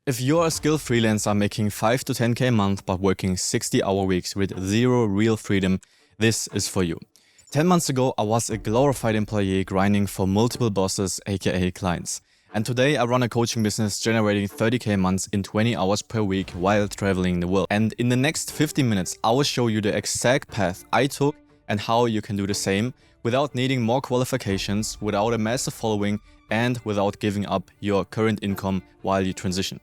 If you're a skilled freelancer making 5 to 10k a month but working 60-hour weeks with zero real freedom, this is for you. 10 months ago, I was a glorified employee grinding for multiple bosses, aka clients. And today I run a coaching business generating 30k a month in 20 hours per week while traveling the world. And in the next 15 minutes, I will show you the exact path I took and how you can do the same without needing more qualifications, without a massive following, and without giving up your current income while you transition.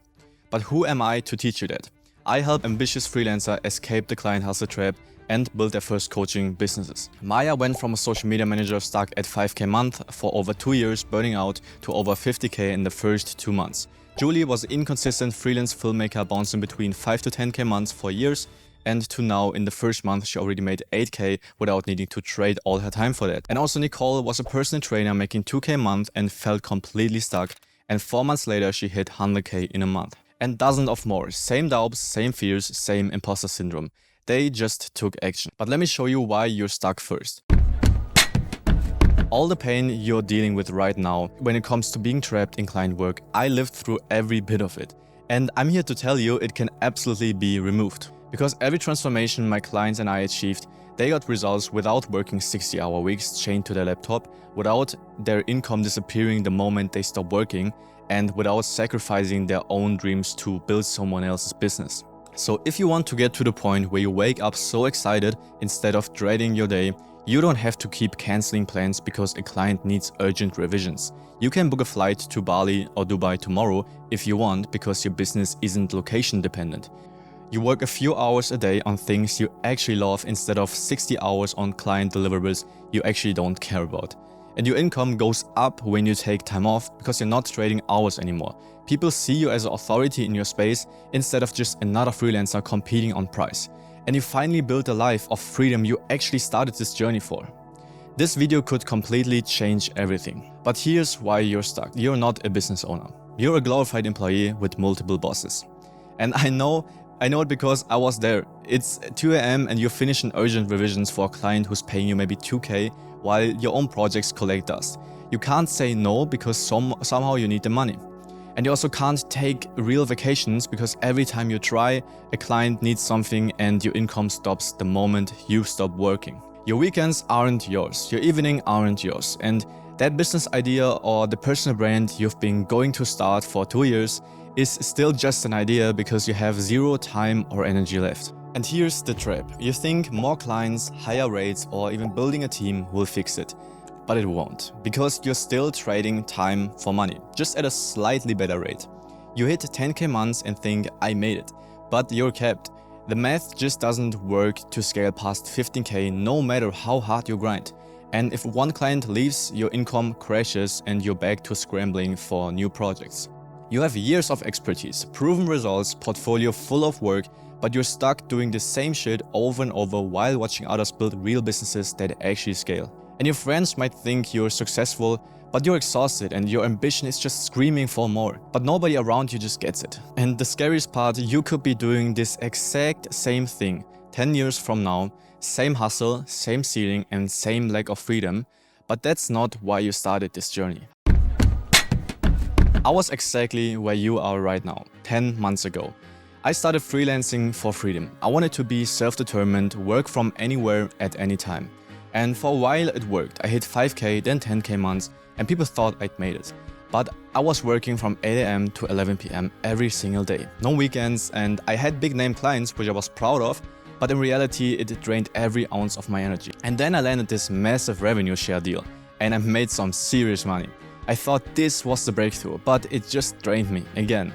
But who am I to teach you that? I help ambitious freelancers escape the client hustle trap and build their first coaching businesses. Maya went from a social media manager stuck at 5k a month for over 2 years, burning out, to over 50k in the first 2 months. Julie was an inconsistent freelance filmmaker bouncing between 5 to 10k a month for years, and to now in the first month she already made 8k without needing to trade all her time for that. And also Nicole was a personal trainer making 2k a month and felt completely stuck, and 4 months later she hit 100k in a month. And dozens of more. Same doubts, same fears, same imposter syndrome. They just took action. But let me show you why you're stuck first. All the pain you're dealing with right now when it comes to being trapped in client work, I lived through every bit of it. And I'm here to tell you it can absolutely be removed. Because every transformation my clients and I achieved, they got results without working 60-hour weeks chained to their laptop, without their income disappearing the moment they stop working, and without sacrificing their own dreams to build someone else's business. So if you want to get to the point where you wake up so excited instead of dreading your day, you don't have to keep canceling plans because a client needs urgent revisions. You can book a flight to Bali or Dubai tomorrow if you want, because your business isn't location dependent. You work a few hours a day on things you actually love instead of 60 hours on client deliverables you actually don't care about. And your income goes up when you take time off because you're not trading hours anymore. People see you as an authority in your space instead of just another freelancer competing on price. And you finally build a life of freedom you actually started this journey for. This video could completely change everything. But here's why you're stuck. You're not a business owner. You're a glorified employee with multiple bosses. And I know it because I was there. It's 2 AM and you're finishing urgent revisions for a client who's paying you maybe 2k while your own projects collect dust. You can't say no because somehow you need the money. And you also can't take real vacations because every time you try, a client needs something and your income stops the moment you stop working. Your weekends aren't yours, your evening aren't yours, and that business idea or the personal brand you've been going to start for 2 years is still just an idea because you have zero time or energy left. And here's the trap. You think more clients, higher rates, or even building a team will fix it. But it won't, because you're still trading time for money, just at a slightly better rate. You hit 10k months and think, I made it, but you're capped. The math just doesn't work to scale past 15k no matter how hard you grind. And if one client leaves, your income crashes and you're back to scrambling for new projects. You have years of expertise, proven results, portfolio full of work, but you're stuck doing the same shit over and over while watching others build real businesses that actually scale. And your friends might think you're successful, but you're exhausted and your ambition is just screaming for more. But nobody around you just gets it. And the scariest part, you could be doing this exact same thing 10 years from now, same hustle, same ceiling, and same lack of freedom, but that's not why you started this journey. I was exactly where you are right now, 10 months ago. I started freelancing for freedom. I wanted to be self-determined, work from anywhere at any time. And for a while it worked. I hit 5k, then 10k months, and people thought I'd made it. But I was working from 8 AM to 11 PM every single day. No weekends, and I had big name clients which I was proud of, but in reality it drained every ounce of my energy. And then I landed this massive revenue share deal, and I made some serious money. I thought this was the breakthrough, but it just drained me again.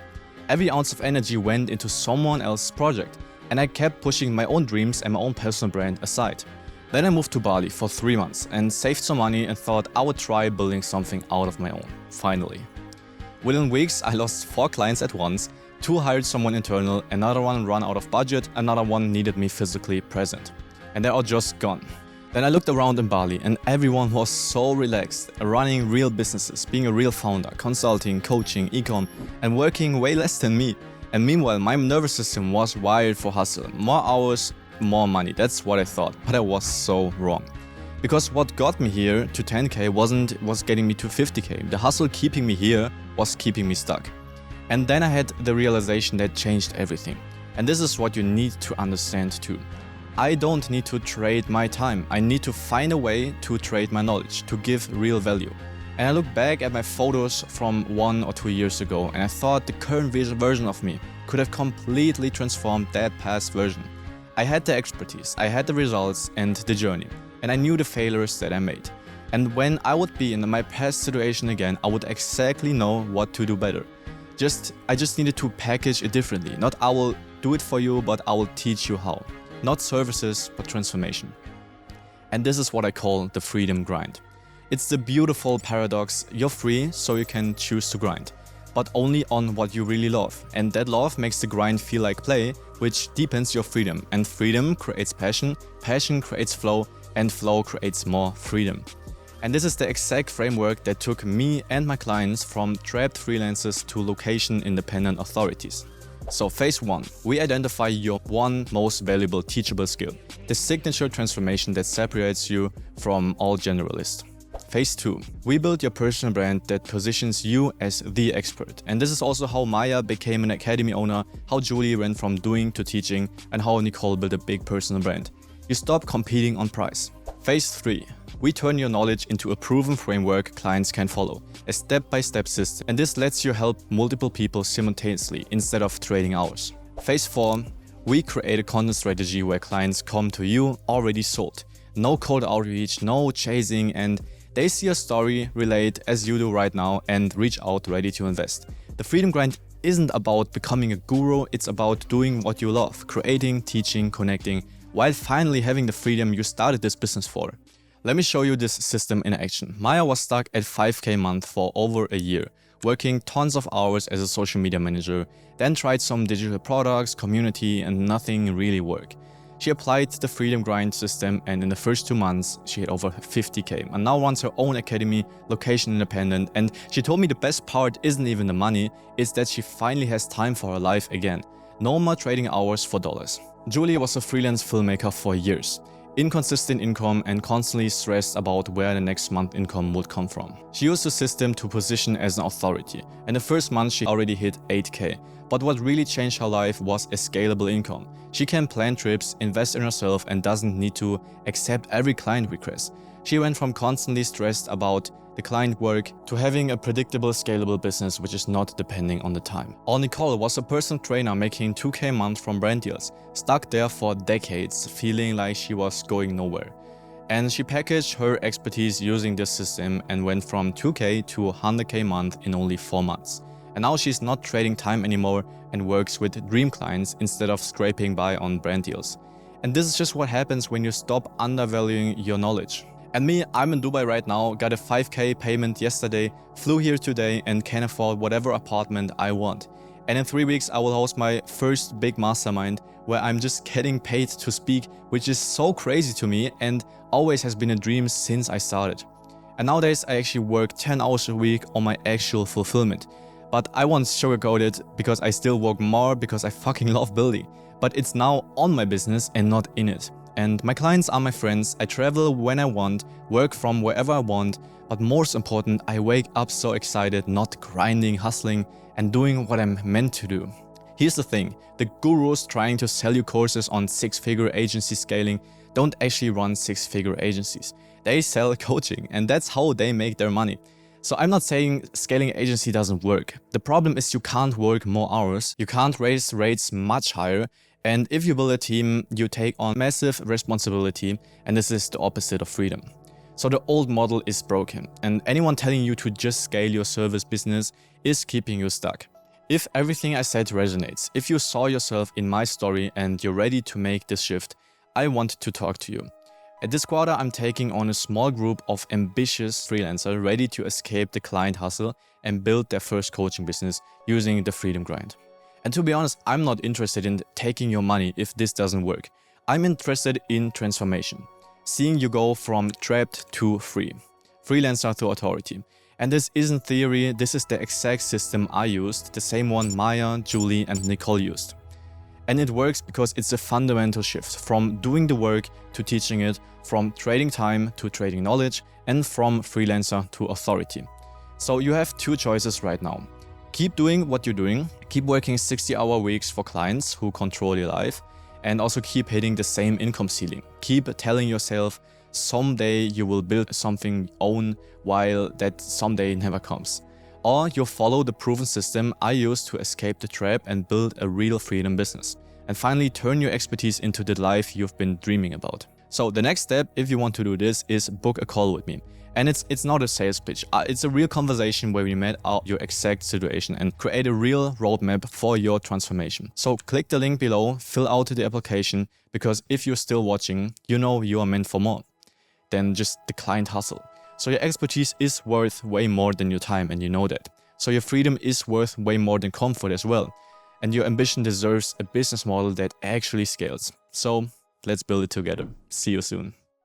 Every ounce of energy went into someone else's project, and I kept pushing my own dreams and my own personal brand aside. Then I moved to Bali for 3 months and saved some money and thought I would try building something out of my own, finally. Within weeks, I lost 4 clients at once, 2 hired someone internal, another one ran out of budget, another one needed me physically present. And they're all just gone. Then I looked around in Bali and everyone was so relaxed, running real businesses, being a real founder, consulting, coaching, e-com, and working way less than me. And meanwhile, my nervous system was wired for hustle. More hours, more money. That's what I thought, but I was so wrong. Because what got me here to 10k was getting me to 50k. The hustle keeping me here was keeping me stuck. And then I had the realization that changed everything. And this is what you need to understand too. I don't need to trade my time. I need to find a way to trade my knowledge, to give real value. And I look back at my photos from 1 or 2 years ago, and I thought the current version of me could have completely transformed that past version. I had the expertise, I had the results and the journey, and I knew the failures that I made. And when I would be in my past situation again, I would exactly know what to do better. I just needed to package it differently. Not I will do it for you, but I will teach you how. Not services, but transformation. And this is what I call the freedom grind. It's the beautiful paradox: you're free, so you can choose to grind, but only on what you really love. And that love makes the grind feel like play, which deepens your freedom. And freedom creates passion, passion creates flow, and flow creates more freedom. And this is the exact framework that took me and my clients from trapped freelancers to location-independent authorities. So phase 1, we identify your one most valuable teachable skill, the signature transformation that separates you from all generalists. Phase 2, we build your personal brand that positions you as the expert. And this is also how Maya became an academy owner, how Julie went from doing to teaching, and how Nicole built a big personal brand. You stop competing on price. Phase 3, we turn your knowledge into a proven framework clients can follow, a step-by-step system, and this lets you help multiple people simultaneously instead of trading hours. Phase 4, we create a content strategy where clients come to you already sold. No cold outreach, no chasing, and they see a story, relate as you do right now, and reach out ready to invest. The freedom grind isn't about becoming a guru, it's about doing what you love, creating, teaching, connecting, while finally having the freedom you started this business for. Let me show you this system in action. Maya was stuck at 5K a month for over a year, working tons of hours as a social media manager, then tried some digital products, community, and nothing really worked. She applied the freedom grind system, and in the first 2 months, she had over 50K and now runs her own academy, location independent. And she told me the best part isn't even the money, it's that she finally has time for her life again. No more trading hours for dollars. Julie was a freelance filmmaker for years. Inconsistent income and constantly stressed about where the next month income would come from. She used the system to position as an authority. In the first month she already hit 8K. But what really changed her life was a scalable income. She can plan trips, invest in herself, and doesn't need to accept every client request. She went from constantly stressed about the client work to having a predictable, scalable business which is not depending on the time. Or Nicole was a personal trainer making 2K a month from brand deals, stuck there for decades, feeling like she was going nowhere. And she packaged her expertise using this system and went from 2K to 100K a month in only 4 months. And now she's not trading time anymore and works with dream clients instead of scraping by on brand deals. And this is just what happens when you stop undervaluing your knowledge. And me, I'm in Dubai right now, got a 5K payment yesterday, flew here today and can afford whatever apartment I want. And in 3 weeks I will host my first big mastermind where I'm just getting paid to speak, which is so crazy to me and always has been a dream since I started. And nowadays I actually work 10 hours a week on my actual fulfillment. But I won't sugarcoat it because I still work more because I fucking love building. But it's now on my business and not in it. And my clients are my friends, I travel when I want, work from wherever I want, but most important, I wake up so excited, not grinding, hustling, and doing what I'm meant to do. Here's the thing, the gurus trying to sell you courses on 6-figure agency scaling don't actually run 6-figure agencies. They sell coaching, and that's how they make their money. So I'm not saying scaling agency doesn't work. The problem is you can't work more hours, you can't raise rates much higher, and if you build a team, you take on massive responsibility, and this is the opposite of freedom. So the old model is broken, and anyone telling you to just scale your service business is keeping you stuck. If everything I said resonates, if you saw yourself in my story and you're ready to make this shift, I want to talk to you. At this quarter, I'm taking on a small group of ambitious freelancers ready to escape the client hustle and build their first coaching business using the freedom grind. And to be honest, I'm not interested in taking your money if this doesn't work. I'm interested in transformation. Seeing you go from trapped to free. Freelancer to authority. And this isn't theory, this is the exact system I used, the same one Maya, Julie and Nicole used. And it works because it's a fundamental shift from doing the work to teaching it, from trading time to trading knowledge, and from freelancer to authority. So you have 2 choices right now. keep doing what you're doing, keep working 60-hour weeks for clients who control your life, and also keep hitting the same income ceiling. Keep telling yourself someday you will build something you own, while that someday never comes. Or you follow the proven system I use to escape the trap and build a real freedom business. And finally, turn your expertise into the life you've been dreaming about. So the next step, if you want to do this, is book a call with me. And it's not a sales pitch. It's a real conversation where we map out your exact situation and create a real roadmap for your transformation. So click the link below, fill out the application, because if you're still watching, you know you are meant for more than just the client hustle. So your expertise is worth way more than your time, and you know that. So your freedom is worth way more than comfort as well. And your ambition deserves a business model that actually scales. So let's build it together. See you soon.